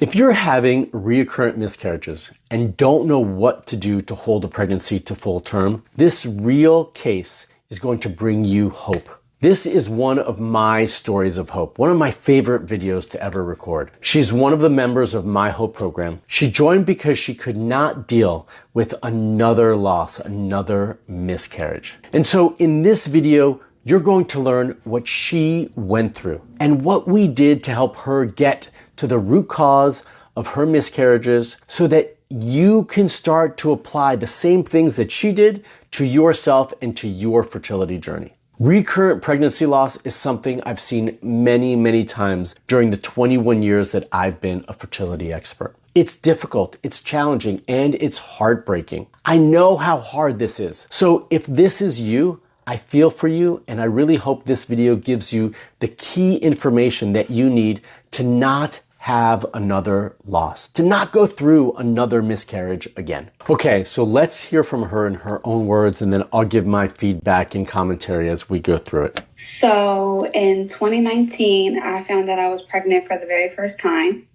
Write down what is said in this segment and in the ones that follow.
If you're having recurrent miscarriages and don't know what to do to hold a pregnancy to full term, this real case is going to bring you hope. This is one of my stories of hope, one of my favorite videos to ever record. She's one of the members of my Hope program. She joined because she could not deal with another loss, another miscarriage. And so in this video, you're going to learn what she went through and what we did to help her get to the root cause of her miscarriages so that you can start to apply the same things that she did to yourself and to your fertility journey. Recurrent pregnancy loss is something I've seen many, many times during the 21 years that I've been a fertility expert. It's difficult, it's challenging, and it's heartbreaking. I know how hard this is. So if this is you, I feel for you, and I really hope this video gives you the key information that you need to not have another loss, to not go through another miscarriage again. Okay, so let's hear from her in her own words, and then I'll give my feedback and commentary as we go through it. So in 2019, I found that I was pregnant for the very first time.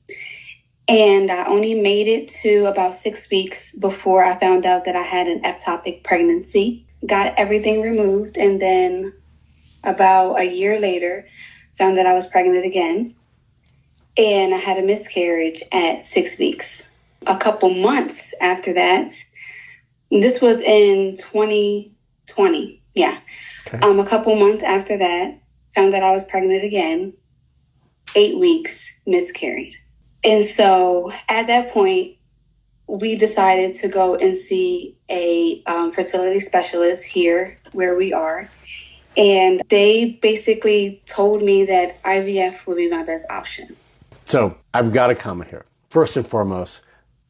And I only made it to about 6 weeks before I found out that I had an ectopic pregnancy. Got everything removed, and then about a year later, found that I was pregnant again. And I had a miscarriage at 6 weeks. A couple months after that, this was in 2020, yeah. Okay. A couple months after that, found that I was pregnant again, 8 weeks, miscarried. And so at that point, we decided to go and see a fertility specialist here where we are. And they basically told me that IVF would be my best option. So I've got a comment here. First and foremost,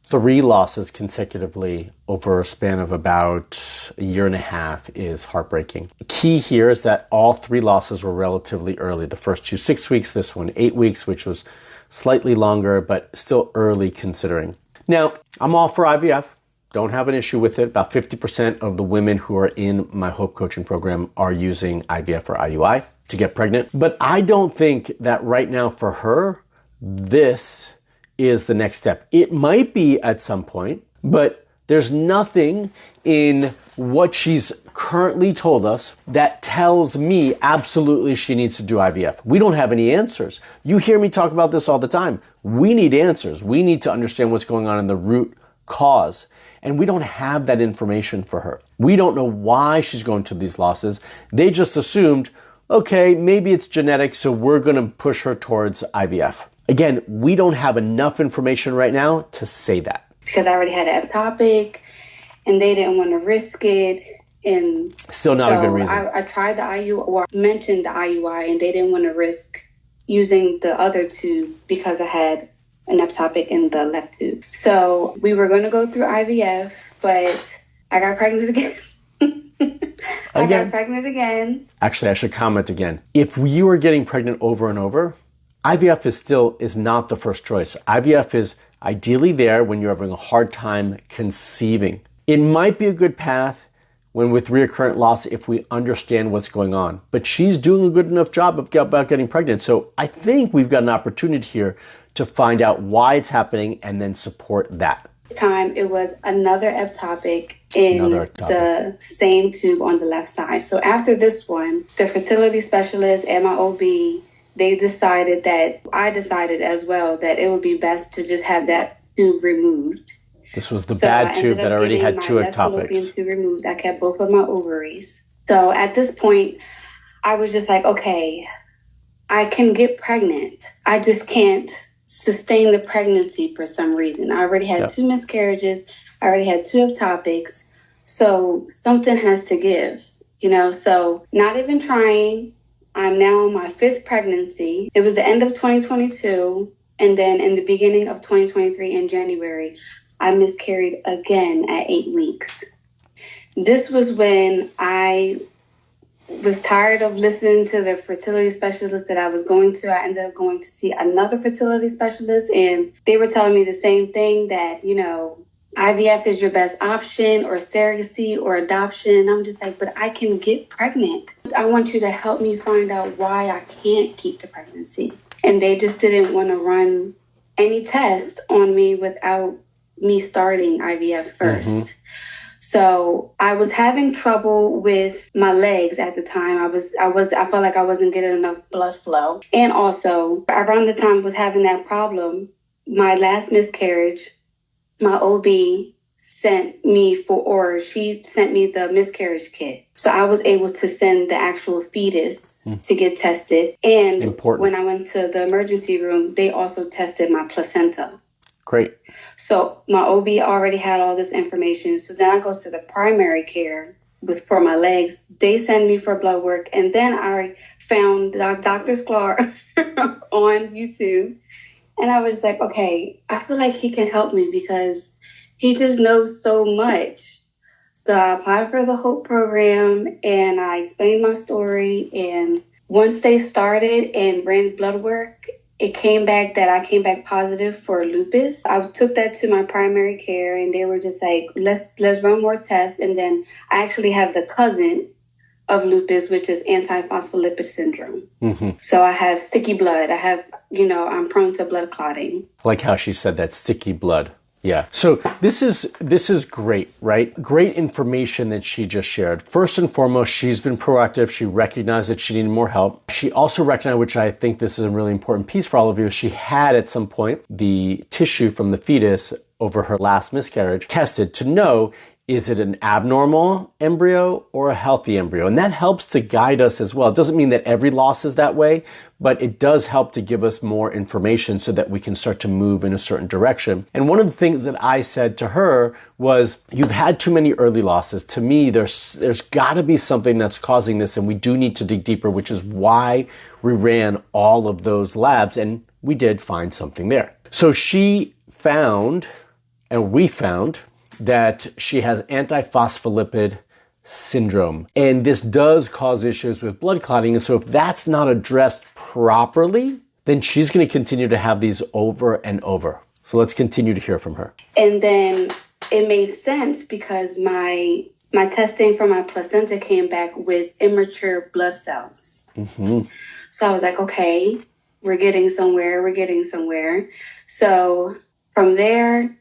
3 losses consecutively over a span of about a year and a half is heartbreaking. The key here is that all 3 losses were relatively early. The first 2, 6 weeks, this one 8 weeks, which was slightly longer, but still early considering. Now, I'm all for IVF. Don't have an issue with it. About 50% of the women who are in my Hope coaching program are using IVF or IUI to get pregnant. But I don't think that right now for her, this is the next step. It might be at some point, but there's nothing in what she's currently told us that tells me absolutely she needs to do IVF. We don't have any answers. You hear me talk about this all the time. We need answers. We need to understand what's going on in the root cause. And we don't have that information for her. We don't know why she's going through these losses. They just assumed, okay, maybe it's genetic, so we're going to push her towards IVF. Again, we don't have enough information right now to say that. Because I already had an ectopic, and they didn't want to risk it. And still not a good reason. I tried the IUI, or mentioned the IUI, and they didn't want to risk using the other tube because I had an ectopic in the left tube. So we were going to go through IVF, but I got pregnant again. I got pregnant again. Actually, I should comment again. If you are getting pregnant over and over, IVF is not the first choice. IVF is ideally there when you're having a hard time conceiving. It might be a good path when with recurrent loss if we understand what's going on. But she's doing a good enough job about getting pregnant. So I think we've got an opportunity here to find out why it's happening and then support that. This time it was another ectopic in the same tube on the left side. So after this one, the fertility specialist and my OB, I decided as well that it would be best to just have that tube removed. This was the bad tube that already had 2 ectopics. Tube removed. I kept both of my ovaries. So at this point, I was just like, okay, I can get pregnant. I just can't sustain the pregnancy for some reason. I already had 2 miscarriages. I already had 2 ectopics. So something has to give, so not even trying. I'm now on my 5th pregnancy. It was the end of 2022. And then in the beginning of 2023 in January, I miscarried again at 8 weeks. This was when I was tired of listening to the fertility specialist that I was going to. I ended up going to see another fertility specialist, and they were telling me the same thing, that, IVF is your best option, or surrogacy or adoption. And I'm just like, but I can get pregnant. I want you to help me find out why I can't keep the pregnancy. And they just didn't want to run any test on me without me starting IVF first. Mm-hmm. So I was having trouble with my legs at the time. I felt like I wasn't getting enough blood flow. And also around the time I was having that problem, my last miscarriage, my OB she sent me the miscarriage kit. So I was able to send the actual fetus to get tested. And when I went to the emergency room, they also tested my placenta. Great. So my OB already had all this information. So then I go to the primary care for my legs. They send me for blood work. And then I found Dr. Sklar on YouTube. And I was like, okay, I feel like he can help me because he just knows so much. So I applied for the HOPE program and I explained my story. And once they started and ran blood work, it came back that I came back positive for lupus. I took that to my primary care and they were just like, let's run more tests. And then I actually have the cousin of lupus, which is antiphospholipid syndrome. Mm-hmm. So I have sticky blood. I'm prone to blood clotting. I like how she said that, sticky blood. Yeah. So this is great, right? Great information that she just shared. First and foremost, she's been proactive. She recognized that she needed more help. She also recognized, which I think this is a really important piece for all of you, she had at some point the tissue from the fetus over her last miscarriage tested to know, is it an abnormal embryo or a healthy embryo? And that helps to guide us as well. It doesn't mean that every loss is that way, but it does help to give us more information so that we can start to move in a certain direction. And one of the things that I said to her was, you've had too many early losses. To me, there's got to be something that's causing this, and we do need to dig deeper, which is why we ran all of those labs, and we did find something there. So she found, and we found, that she has antiphospholipid syndrome. And this does cause issues with blood clotting. And so if that's not addressed properly, then she's going to continue to have these over and over. So let's continue to hear from her. And then it made sense because my testing for my placenta came back with immature blood cells. Mm-hmm. So I was like, okay, we're getting somewhere. So from there,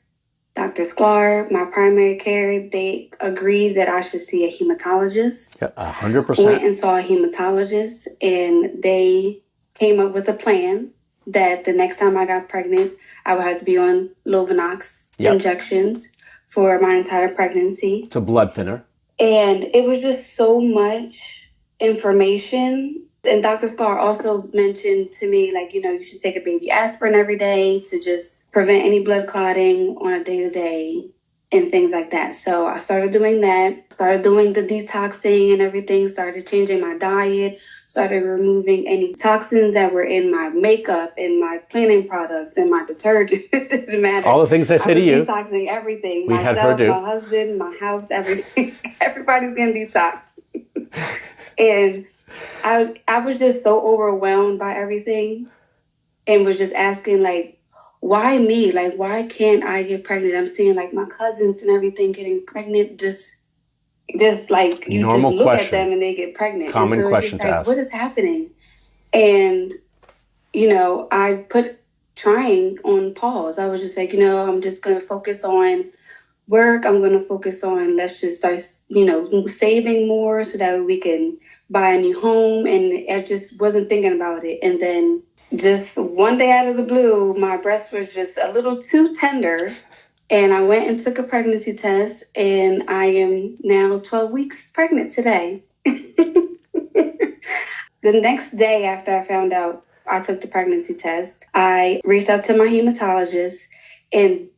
Dr. Sklar, my primary care, they agreed that I should see a hematologist. Yeah, 100%. Went and saw a hematologist, and they came up with a plan that the next time I got pregnant, I would have to be on Lovenox injections for my entire pregnancy. It's a blood thinner. And it was just so much information. And Dr. Sklar also mentioned to me, you should take a baby aspirin every day to just prevent any blood clotting on a day-to-day and things like that. So I started doing that, started doing the detoxing and everything, started changing my diet, started removing any toxins that were in my makeup, in my cleaning products, and my detergent. It didn't matter. All the things I say to you. Detoxing everything. We myself, had her do. My husband, my house, everything. Everybody's getting detoxed. And I was just so overwhelmed by everything and was just asking, why me? Why can't I get pregnant? I'm seeing my cousins and everything getting pregnant. Just normal just look question. At them and they get pregnant. Common question to ask. What is happening? And I put trying on pause. I was just I'm just going to focus on work. I'm going to focus on, let's just start, saving more so that we can buy a new home. And I just wasn't thinking about it. And then just one day out of the blue, my breast was just a little too tender. And I went and took a pregnancy test. And I am now 12 weeks pregnant today. The next day after I found out I took the pregnancy test, I reached out to my hematologist. And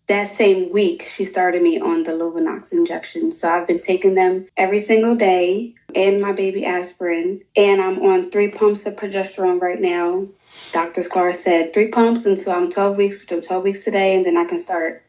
that same week, she started me on the Lovenox injections. So I've been taking them every single day and my baby aspirin. And I'm on 3 pumps of progesterone right now. Dr. Sklar said 3 pumps until I'm 12 weeks, which I'm 12 weeks today. And then I can start,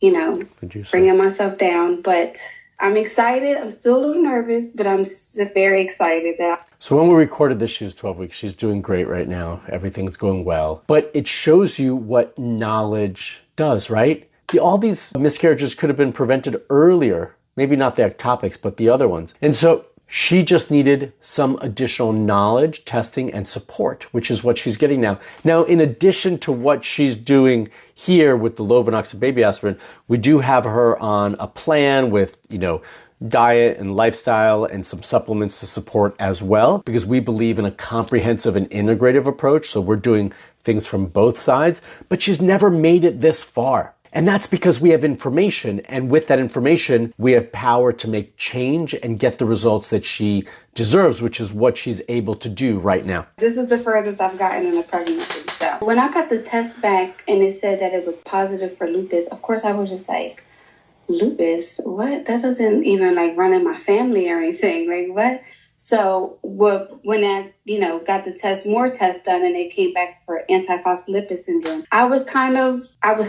bringing myself down. But I'm excited. I'm still a little nervous, but I'm very excited. So when we recorded this, she was 12 weeks. She's doing great right now. Everything's going well. But it shows you what knowledge does, right? All these miscarriages could have been prevented earlier. Maybe not the ectopics, but the other ones. And so She just needed some additional knowledge, testing, and support, which is what she's getting now. Now, in addition to what she's doing here with the Lovenox and baby aspirin, we do have her on a plan with, diet and lifestyle and some supplements to support as well, because we believe in a comprehensive and integrative approach. So we're doing things from both sides, but she's never made it this far. And that's because we have information, and with that information, we have power to make change and get the results that she deserves, which is what she's able to do right now. This is the furthest I've gotten in a pregnancy. So when I got the test back and it said that it was positive for lupus, of course I was just like, lupus? What? That doesn't even run in my family or anything. Like, what? So when I, got more tests done and it came back for antiphospholipid syndrome, I was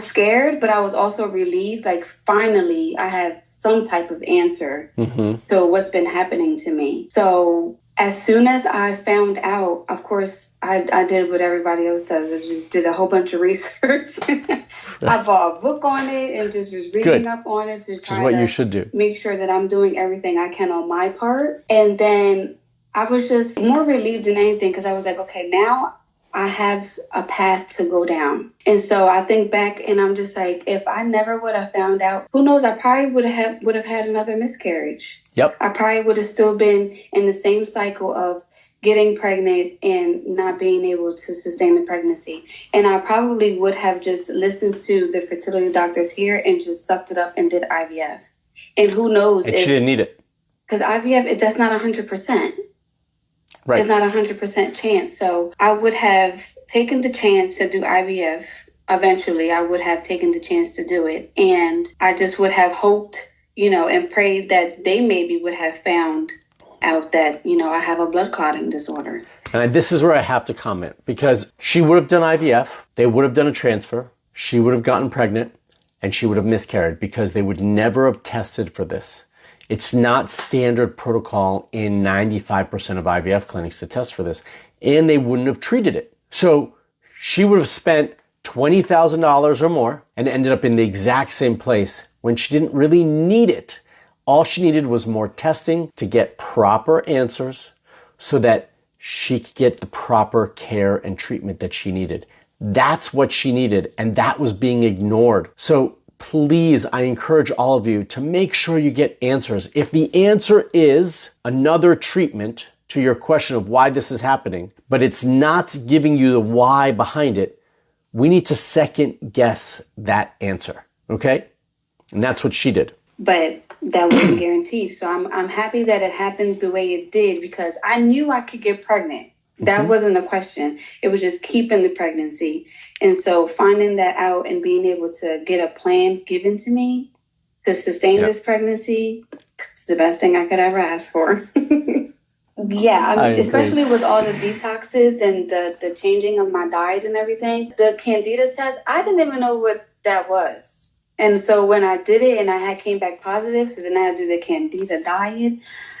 scared, but I was also relieved. Like, finally, I have some type of answer to what's been happening to me. So as soon as I found out, of course, I did what everybody else does. I just did a whole bunch of research. I bought a book on it and just was reading up on it to try you should do. Make sure that I'm doing everything I can on my part. And then I was just more relieved than anything because I was like, okay, now I have a path to go down. And so I think back and I'm just like, if I never would have found out, who knows, I probably would have had another miscarriage. Yep. I probably would have still been in the same cycle of getting pregnant and not being able to sustain the pregnancy. And I probably would have just listened to the fertility doctors here and just sucked it up and did IVF. And who knows if she didn't need it. Because IVF, that's not 100%. Right. It's not 100% chance. So I would have taken the chance to do IVF. Eventually, I would have taken the chance to do it. And I just would have hoped, and prayed that they maybe would have found out that, I have a blood clotting disorder. And this is where I have to comment, because she would have done IVF, they would have done a transfer, she would have gotten pregnant, and she would have miscarried because they would never have tested for this. It's not standard protocol in 95% of IVF clinics to test for this, and they wouldn't have treated it. So she would have spent $20,000 or more and ended up in the exact same place when she didn't really need it. All she needed was more testing to get proper answers so that she could get the proper care and treatment that she needed. That's what she needed, and that was being ignored. So please, I encourage all of you to make sure you get answers. If the answer is another treatment to your question of why this is happening, but it's not giving you the why behind it, we need to second guess that answer, okay? And that's what she did. But that wasn't guaranteed. So I'm happy that it happened the way it did because I knew I could get pregnant. That wasn't a question. It was just keeping the pregnancy. And so finding that out and being able to get a plan given to me to sustain this pregnancy, it's the best thing I could ever ask for. Especially with all the detoxes and the changing of my diet and everything. The Candida test, I didn't even know what that was. And so when I did it and I came back positive, so then I had to do the Candida diet,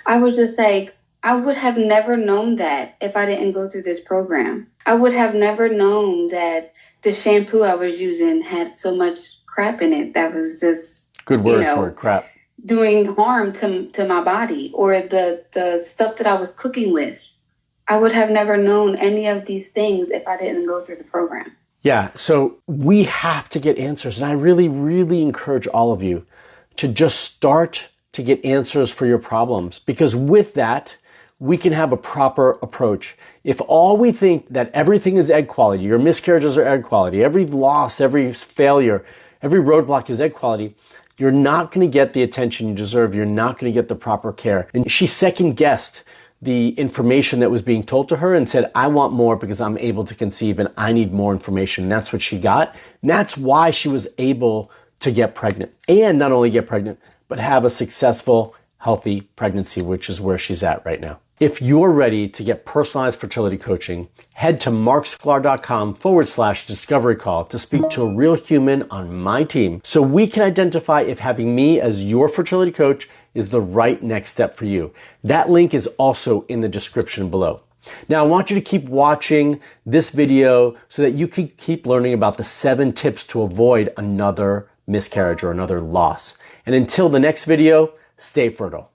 I was just like, I would have never known that if I didn't go through this program. I would have never known that the shampoo I was using had so much crap in it that was just... Good word for it, crap. Doing harm to my body, or the stuff that I was cooking with. I would have never known any of these things if I didn't go through the program. Yeah, so we have to get answers. And I really, really encourage all of you to just start to get answers for your problems. Because with that, we can have a proper approach. If all we think that everything is egg quality, your miscarriages are egg quality, every loss, every failure, every roadblock is egg quality, you're not going to get the attention you deserve. You're not going to get the proper care. And she second guessed the information that was being told to her and said, I want more because I'm able to conceive and I need more information. And that's what she got. And that's why she was able to get pregnant, and not only get pregnant, but have a successful, healthy pregnancy, which is where she's at right now. If you're ready to get personalized fertility coaching, head to marksklar.com/discovery call to speak to a real human on my team so we can identify if having me as your fertility coach is the right next step for you. That link is also in the description below. Now, I want you to keep watching this video so that you can keep learning about the 7 tips to avoid another miscarriage or another loss. And until the next video, stay fertile.